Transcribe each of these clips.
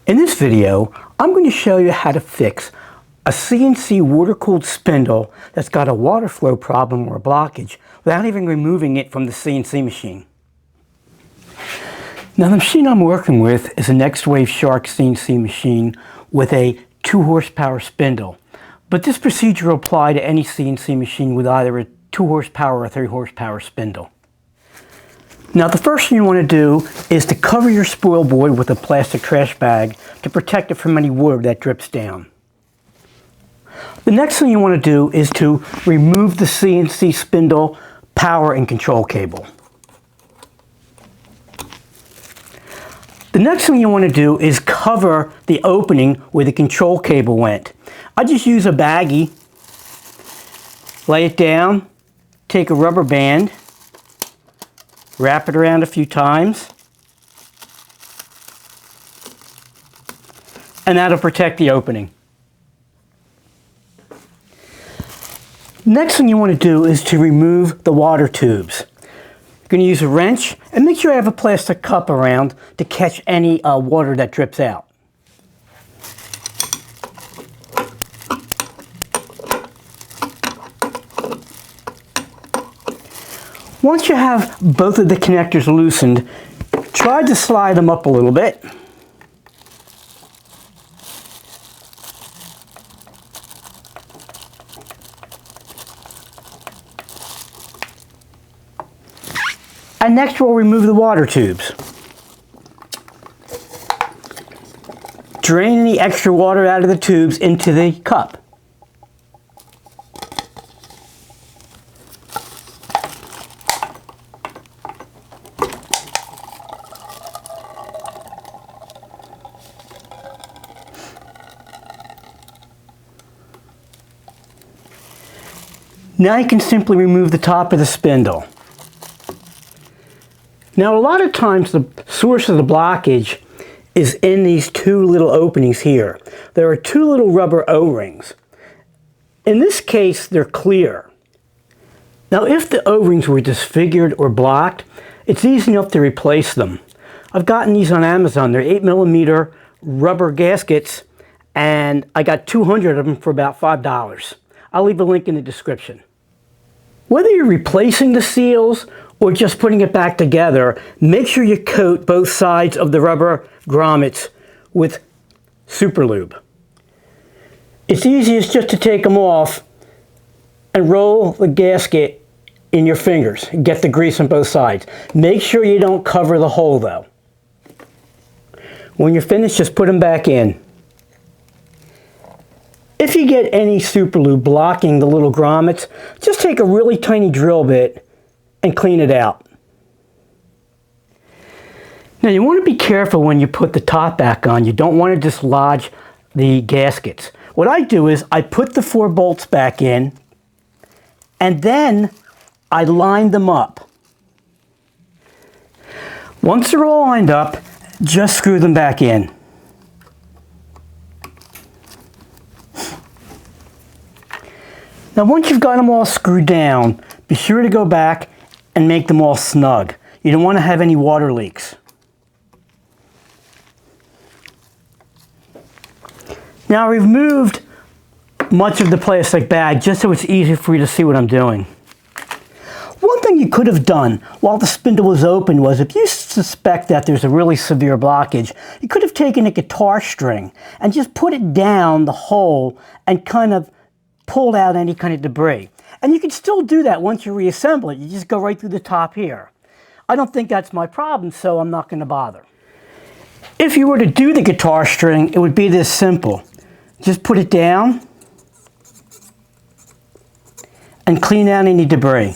In this video, I'm going to show you how to fix a CNC water-cooled spindle that's got a water flow problem or a blockage without even removing it from the CNC machine. Now the machine I'm working with is a Next Wave Shark CNC machine with a 2 horsepower spindle. But this procedure will apply to any CNC machine with either a 2 horsepower or 3 horsepower spindle. Now the first thing you want to do is to cover your spoil board with a plastic trash bag to protect it from any water that drips down. The next thing you want to do is to remove the CNC spindle power and control cable. The next thing you want to do is cover the opening where the control cable went. I just use a baggie, lay it down, take a rubber band, wrap it around a few times, and that'll protect the opening. Next thing you want to do is to remove the water tubes. You're going to use a wrench and make sure you have a plastic cup around to catch any water that drips out. Once you have both of the connectors loosened, try to slide them up a little bit. And next we'll remove the water tubes. Drain any extra water out of the tubes into the cup. Now you can simply remove the top of the spindle. Now a lot of times the source of the blockage is in these two little openings here. There are two little rubber O-rings. In this case they're clear. Now if the O-rings were disfigured or blocked, it's easy enough to replace them. I've gotten these on Amazon. They're 8mm rubber gaskets and I got 200 of them for about $5. I'll leave a link in the description. Whether you're replacing the seals or just putting it back together, make sure you coat both sides of the rubber grommets with super lube. It's easiest just to take them off and roll the gasket in your fingers and get the grease on both sides. Make sure you don't cover the hole though. When you're finished, just put them back in. If you get any super lube blocking the little grommets, just take a really tiny drill bit and clean it out. Now you want to be careful when you put the top back on. You don't want to dislodge the gaskets. What I do is I put the 4 bolts back in and then I line them up. Once they're all lined up, just screw them back in. Now once you've got them all screwed down, be sure to go back and make them all snug. You don't want to have any water leaks. Now I removed much of the plastic bag just so it's easier for you to see what I'm doing. One thing you could have done while the spindle was open was if you suspect that there's a really severe blockage, you could have taken a guitar string and just put it down the hole and kind of pulled out any kind of debris. And you can still do that once you reassemble it. You just go right through the top here. I don't think that's my problem, so I'm not going to bother. If you were to do the guitar string, it would be this simple. Just put it down and clean out any debris.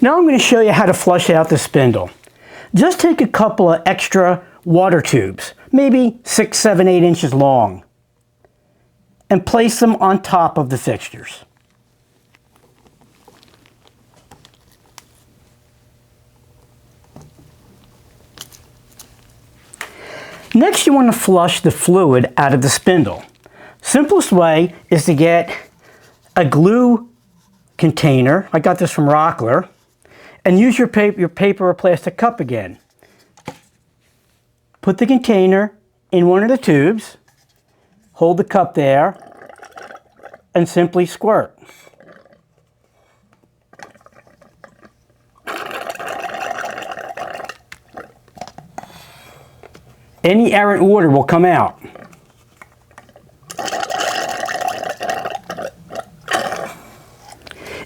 Now I'm going to show you how to flush out the spindle. Just take a couple of extra water tubes, maybe 6, 7, 8 inches long, and place them on top of the fixtures. Next you want to flush the fluid out of the spindle. Simplest way is to get a glue container. I got this from Rockler. and use your paper or plastic cup again. Put the container in one of the tubes, hold the cup there, and simply squirt. Any errant water will come out.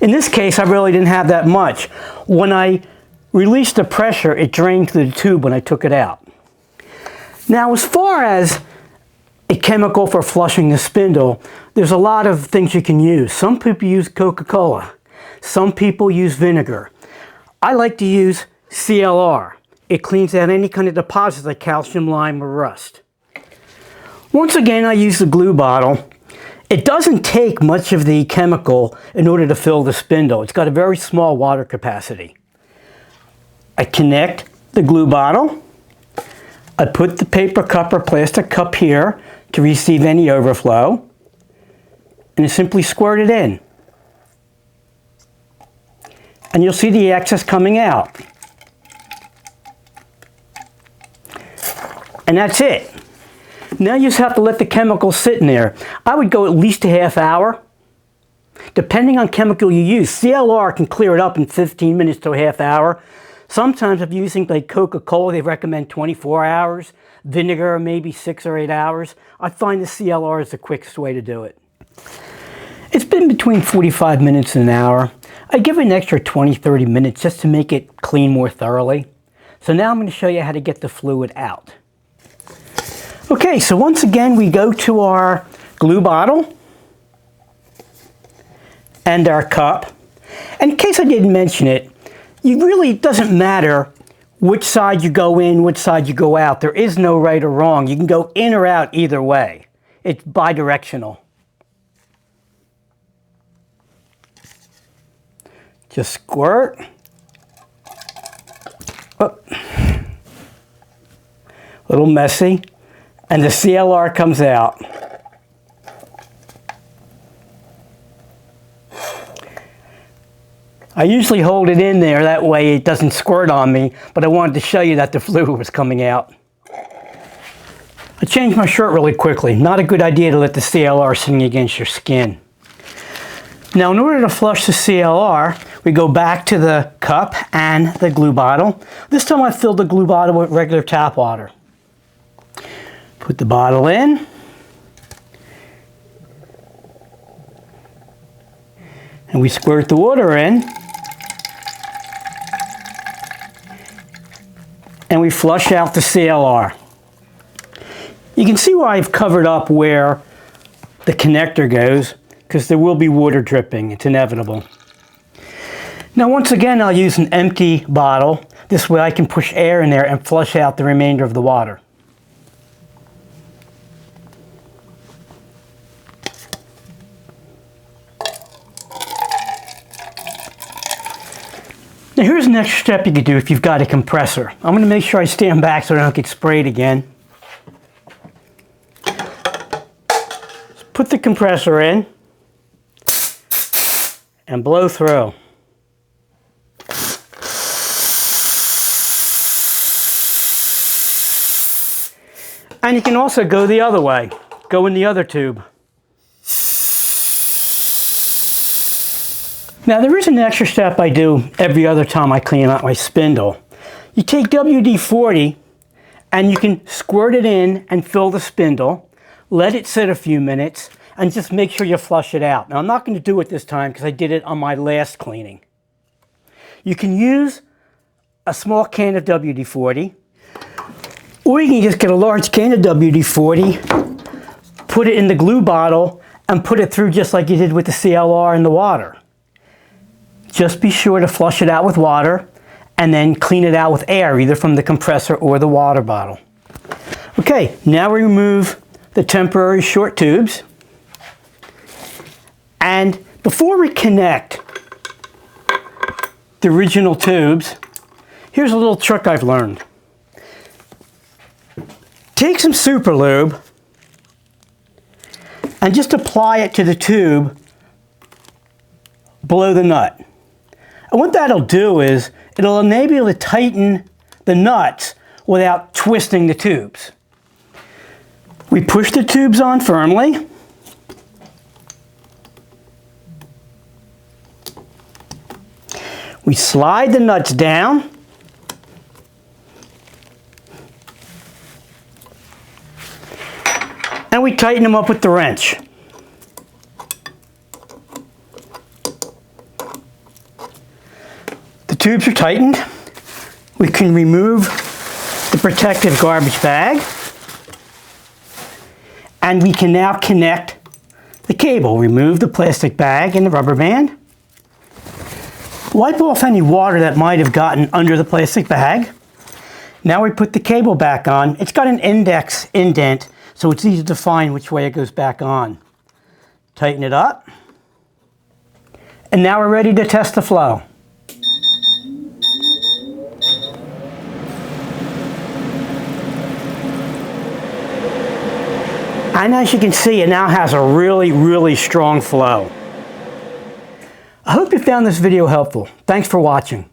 In this case, I really didn't have that much. When I released the pressure, it drained through the tube when I took it out. Now, as far as a chemical for flushing the spindle, there's a lot of things you can use. Some people use Coca-Cola. Some people use vinegar. I like to use CLR. It cleans out any kind of deposits like calcium, lime, or rust. Once again, I use the glue bottle. It doesn't take much of the chemical in order to fill the spindle. It's got a very small water capacity. I connect the glue bottle. I put the paper cup or plastic cup here to receive any overflow, and I simply squirt it in. And you'll see the excess coming out. And that's it. Now you just have to let the chemical sit in there. I would go at least a half hour. Depending on chemical you use, CLR can clear it up in 15 minutes to a half hour. Sometimes if you're using like Coca-Cola, they recommend 24 hours. Vinegar, maybe 6 or 8 hours. I find the CLR is the quickest way to do it. It's been between 45 minutes and an hour. I give it an extra 20-30 minutes just to make it clean more thoroughly. So now I'm going to show you how to get the fluid out. Okay, so once again we go to our glue bottle and our cup. And in case I didn't mention it, it really doesn't matter which side you go in, which side you go out. There is no right or wrong. You can go in or out either way. It's bidirectional. Just squirt. Oh. A little messy. And the CLR comes out. I usually hold it in there, that way it doesn't squirt on me, but I wanted to show you that the fluid was coming out. I changed my shirt really quickly. Not a good idea to let the CLR sitting against your skin. Now in order to flush the CLR, we go back to the cup and the glue bottle. This time I filled the glue bottle with regular tap water. Put the bottle in. And we squirt the water in. And we flush out the CLR. You can see why I've covered up where the connector goes, because there will be water dripping. It's inevitable. Now once again, I'll use an empty bottle. This way I can push air in there and flush out the remainder of the water. Now here's an extra step you could do if you've got a compressor. I'm going to make sure I stand back so I don't get sprayed again. Just put the compressor in and blow through. And you can also go the other way. Go in the other tube. Now there is an extra step I do every other time I clean out my spindle. You take WD-40 and you can squirt it in and fill the spindle, let it sit a few minutes, and just make sure you flush it out. Now I'm not going to do it this time because I did it on my last cleaning. You can use a small can of WD-40, or you can just get a large can of WD-40, put it in the glue bottle, and put it through just like you did with the CLR and the water. Just be sure to flush it out with water and then clean it out with air, either from the compressor or the water bottle. Okay, now we remove the temporary short tubes. And before we connect the original tubes, here's a little trick I've learned. Take some super lube and just apply it to the tube below the nut. And what that'll do is It'll enable you to tighten the nuts without twisting the tubes. We push the tubes on firmly. We slide the nuts down. And we tighten them up with the wrench. The tubes are tightened. We can remove the protective garbage bag. And we can now connect the cable. Remove the plastic bag and the rubber band. Wipe off any water that might have gotten under the plastic bag. Now we put the cable back on. It's got an index indent, so it's easy to find which way it goes back on. Tighten it up. And now we're ready to test the flow. And as you can see, it now has a really strong flow. I hope you found this video helpful. Thanks for watching.